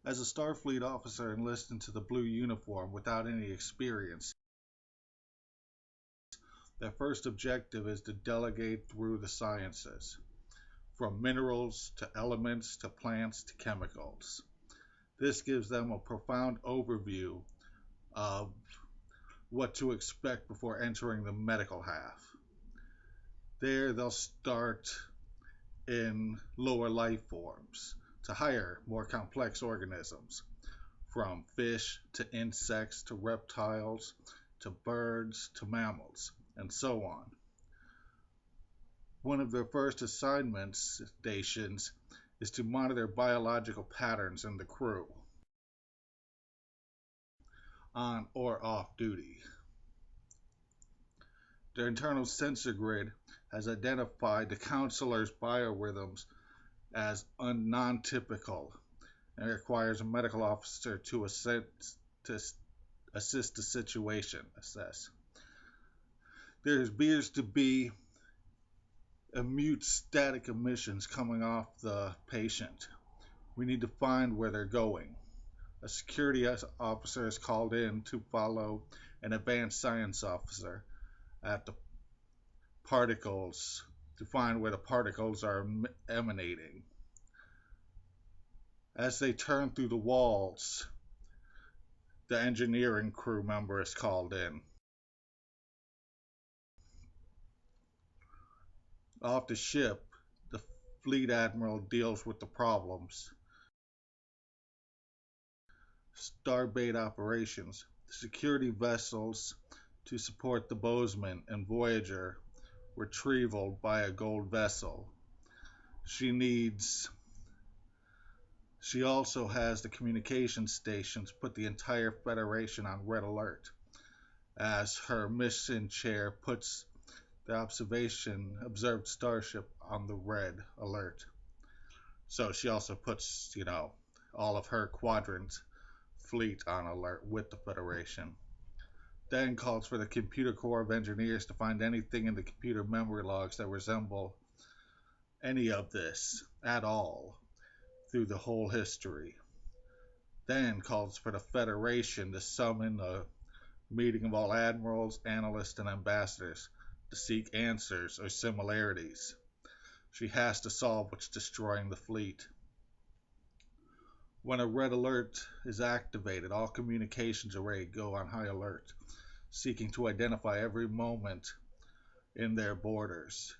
As a Starfleet officer enlisted into the blue uniform without any experience, their first objective is to delegate through the sciences, from minerals to elements to plants to chemicals. This gives them a profound overview of what to expect before entering the medical half. There, they'll start in lower life forms to higher, more complex organisms, from fish to insects to reptiles to birds to mammals, and so on. One of their first assignments stations is to monitor biological patterns in the crew, on or off duty. Their internal sensor grid has identified the counselor's biorhythms as non-typical and requires a medical officer to assist the situation assess. There appears to be mute static emissions coming off the patient. We need to find where they're going. A security officer is called in to follow an advanced science officer at the particles to find where the particles are emanating. As they turn through the walls, the engineering crew member is called in. Off the ship, the fleet admiral deals with the problems. Starbase operations. The security vessels to support the Bozeman and Voyager retrieval by a gold vessel. She also has the communication stations put the entire Federation on red alert, as her mission chair puts the observed starship on the red alert. So she also puts, all of her quadrant fleet on alert with the Federation. Then calls for the Computer Corps of Engineers to find anything in the computer memory logs that resemble any of this at all through the whole history. Then calls for the Federation to summon a meeting of all admirals, analysts, and ambassadors to seek answers or similarities. She has to solve what's destroying the fleet. When a red alert is activated, all communications array go on high alert, seeking to identify every movement in their borders.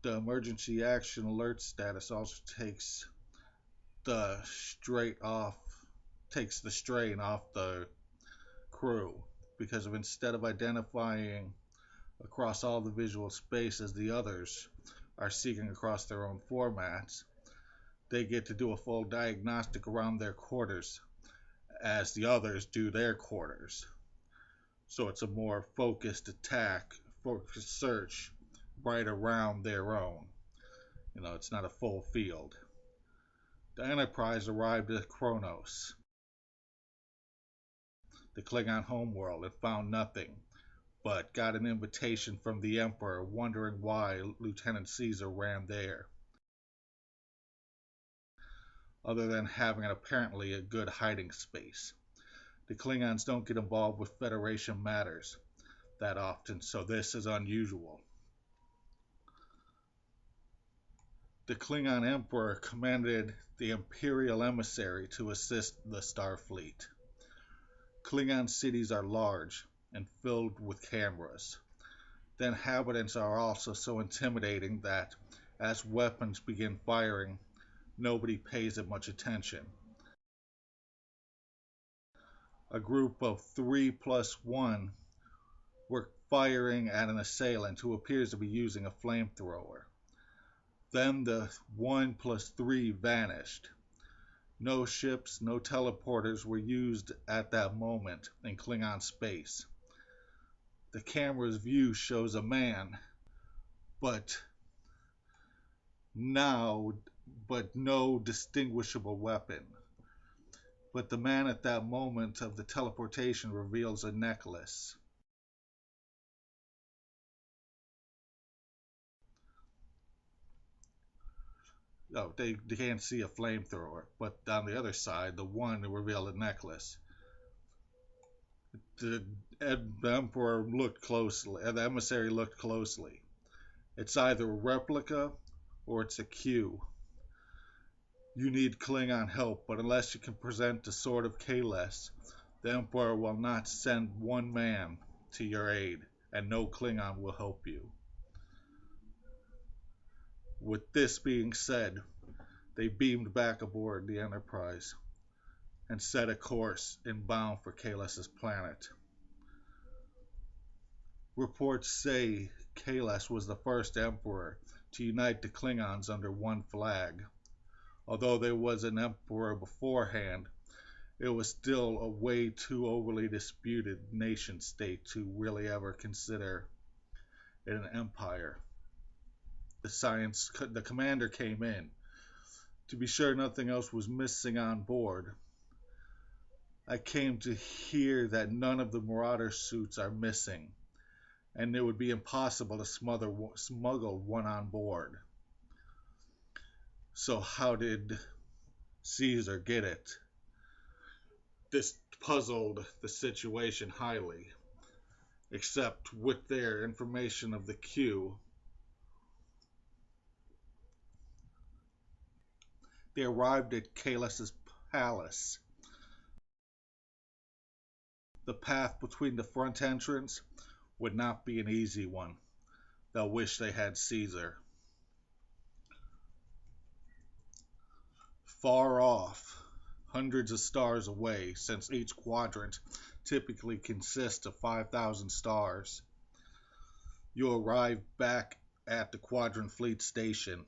The emergency action alert status also takes the strain off the crew, because instead of identifying across all the visual space as the others are seeking across their own formats, they get to do a full diagnostic around their quarters as the others do their quarters. So it's a more focused search right around their own. It's not a full field. The Enterprise arrived at Kronos, the Klingon homeworld, and found nothing, but got an invitation from the Emperor, wondering why Lieutenant Caesar ran there, other than having apparently a good hiding space. The Klingons don't get involved with Federation matters that often, so this is unusual. The Klingon Emperor commanded the Imperial emissary to assist the Starfleet. Klingon cities are large and filled with cameras. The inhabitants are also so intimidating that, as weapons begin firing, nobody pays it much attention. A group of 3+1 were firing at an assailant who appears to be using a flamethrower. Then the 1+3 vanished. No ships, no teleporters were used at that moment in Klingon space. The camera's view shows a man, but no distinguishable weapon. But the man at that moment of the teleportation reveals a necklace. Oh, they can't see a flamethrower, but on the other side, the one revealed a necklace. The emperor looked closely, the emissary looked closely. It's either a replica or it's a Q. You need Klingon help, but unless you can present the sword of Kahless, the Emperor will not send one man to your aid, and no Klingon will help you. With this being said, they beamed back aboard the Enterprise and set a course inbound for Kahless' planet. Reports say Kahless was the first Emperor to unite the Klingons under one flag. Although there was an emperor beforehand, it was still a way too overly disputed nation state to really ever consider it an empire. The commander came in. To be sure nothing else was missing on board, I came to hear that none of the Marauder suits are missing, and it would be impossible to smuggle one on board. So how did Caesar get it? This puzzled the situation highly, except with their information of the Q. They arrived at Kahless' palace. The path between the front entrance would not be an easy one. They'll wish they had Caesar. Far off, hundreds of stars away, since each quadrant typically consists of 5,000 stars, you arrive back at the Quadrant Fleet Station.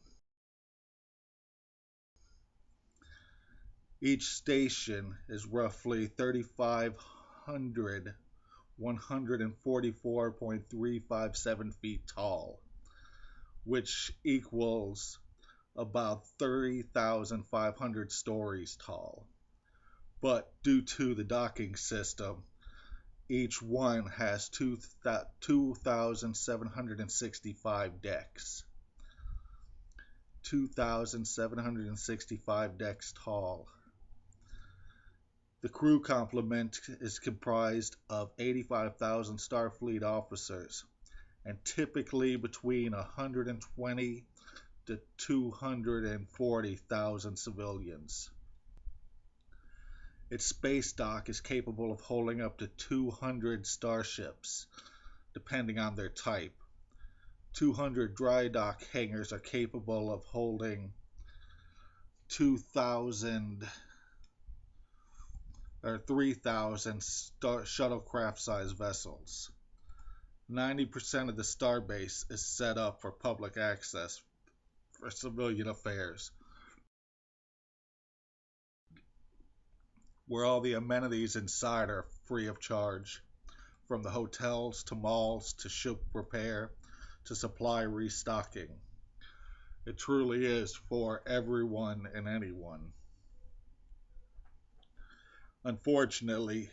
Each station is roughly 3,500, 144.357 feet tall, which equals about 30,500 stories tall. But due to the docking system, each one has 2,765 decks. 2,765 decks tall. The crew complement is comprised of 85,000 Starfleet officers and typically between 120 to 240,000 civilians. Its space dock is capable of holding up to 200 starships, depending on their type. 200 dry dock hangars are capable of holding 2,000 or 3,000 shuttlecraft-sized vessels. 90% of the starbase is set up for public access for civilian affairs, where all the amenities inside are free of charge, from the hotels to malls to ship repair to supply restocking. It truly is for everyone and anyone. Unfortunately,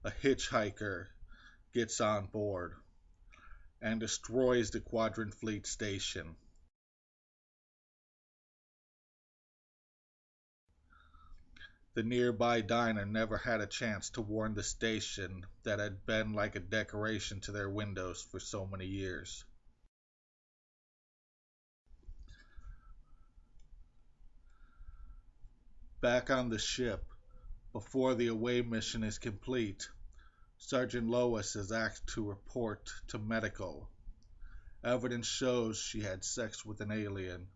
a hitchhiker gets on board and destroys the Quadrant Fleet Station. The nearby diner never had a chance to warn the station that had been like a decoration to their windows for so many years. Back on the ship, before the away mission is complete, Sergeant Lois is asked to report to medical. Evidence shows she had sex with an alien.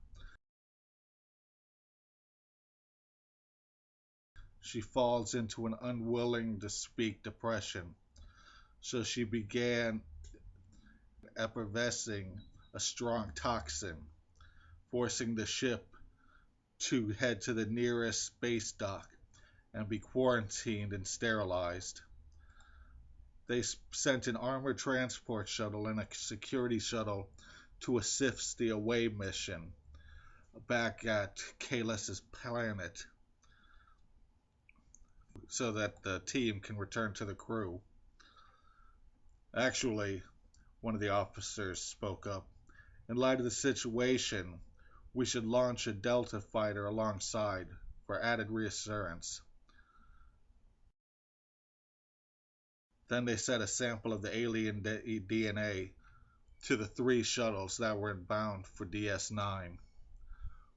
She falls into an unwilling to speak depression, so she began effervescing a strong toxin, forcing the ship to head to the nearest space dock and be quarantined and sterilized. They sent an armored transport shuttle and a security shuttle to assist the away mission back at Kahless' planet so that the team can return to the crew. Actually, one of the officers spoke up. In light of the situation, We should launch a Delta fighter alongside for added reassurance. Then they sent a sample of the alien DNA to the 3 shuttles that were bound for DS9,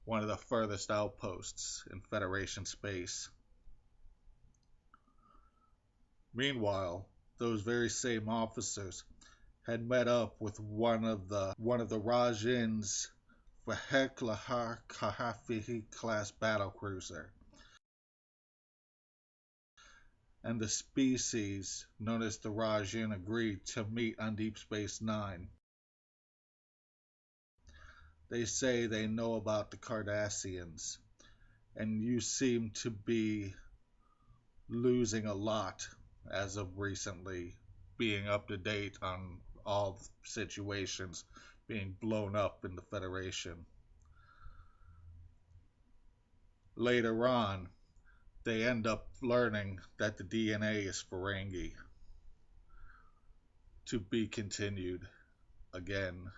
one of the furthest outposts in Federation space. Meanwhile, those very same officers had met up with one of the Rajin's Vehicular Kahafi class battlecruiser, and the species known as the Rajin agreed to meet on Deep Space Nine. They say they know about the Cardassians, and you seem to be losing a lot as of recently, being up to date on all situations being blown up in the Federation. Later on, they end up learning that the DNA is Ferengi. To be continued again.